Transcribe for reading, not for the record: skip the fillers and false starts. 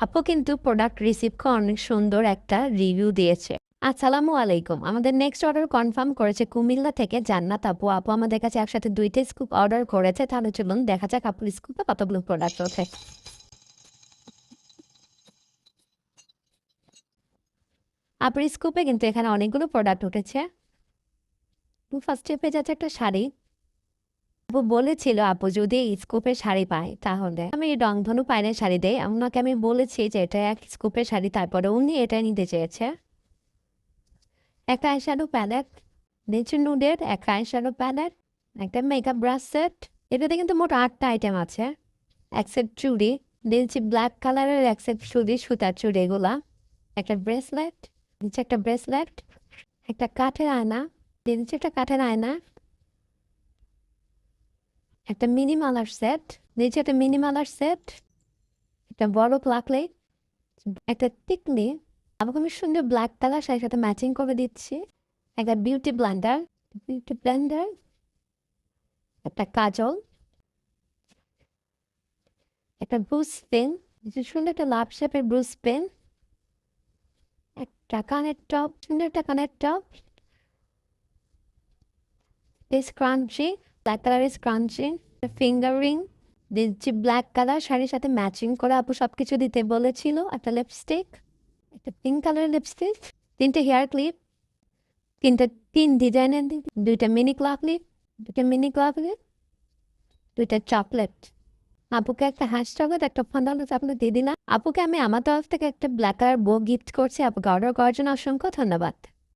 আপু কিন্তু product receive করে অনেক সুন্দর একটা রিভিউ দিয়েছে। আসসালামু আলাইকুম। আমাদের নেক্সট অর্ডার কনফার্ম করেছে কুমিল্লা থেকে জান্নাত আপু। আপু আমাদের কাছে একসাথে ২ টা স্কুপ অর্ডার করেছে। তাহলে চলুন দেখা যাক আপুর স্কুপে কতগুলো প্রোডাক্ট ওঠে। আপুর স্কুপে কিন্তু এখানে অনেকগুলো প্রোডাক্ট উঠেছে। ফার্স্টে পেয়ে যাচ্ছে একটা শাড়ি। আপু বলেছিল আপু যদি এই স্কুপের শাড়ি পায় তাহলে আমি রংধনু পাইনের শাড়ি দেই। ওনাকে আমি বলেছি যে এটা এক স্কুপের শাড়ি, তারপরে উনি এটা নিতে চেয়েছে। একটা আইশ্যাডো প্যালেট, নিচে নুডের একটা আইশ্যাডো প্যালেট, একটা মেকআপ ব্রাশ সেট। এটাতে কিন্তু মোট ৮টা আইটেম আছে। এক সেট চুড়ি দিয়েছি, ব্ল্যাক কালারের এক সেট চুড়ি, সুতার চুড়ি এগুলা। একটা ব্রেসলেট, নিচে একটা ব্রেসলেট, একটা কাঠের আয়না, নিচে একটা কাঠের আয়না, একটা মিনি মালার সেট, নিচে একটা মিনি মালার সেট, একটা বড় প্লাকলেট, একটা টিকলি। আমাকে আমি সুন্দর ব্ল্যাক কালার শাড়ির সাথে ম্যাচিং করে দিচ্ছি। একটা বিউটি ব্লেন্ডার, একটা কাজল, একটা ব্রুশ পেন, সুন্দর একটা লাভ শেপের ব্রুশ পেন, একটা কানের টপ, সুন্দর একটা কানের টপ, স্ক্রাঞ্চি, ব্ল্যাক কালারের স্ক্রাঞ্চি, ফিঙ্গার রিং দিচ্ছি ব্ল্যাক কালার শাড়ির সাথে ম্যাচিং করে। আপু সব কিছু দিতে বলেছিল। একটা লিপস্টিক, একটা পিঙ্ক কালারের লিপস্টিক, 3টে হেয়ার ক্লিপ, 3 ডিজাইনের, 2টা মিনি ক্লাপ ক্লিপ, 2টা চকলেট। আপুকে একটা হ্যাশ চকলেট, একটা ফান্ডানো চকলেট দিয়ে দিলাম। আপুকে আমি আমার তরফ থেকে একটা ব্ল্যাক কালার বো গিফট করছি। আপুকে অর্ডার করার জন্য অসংখ্য ধন্যবাদ।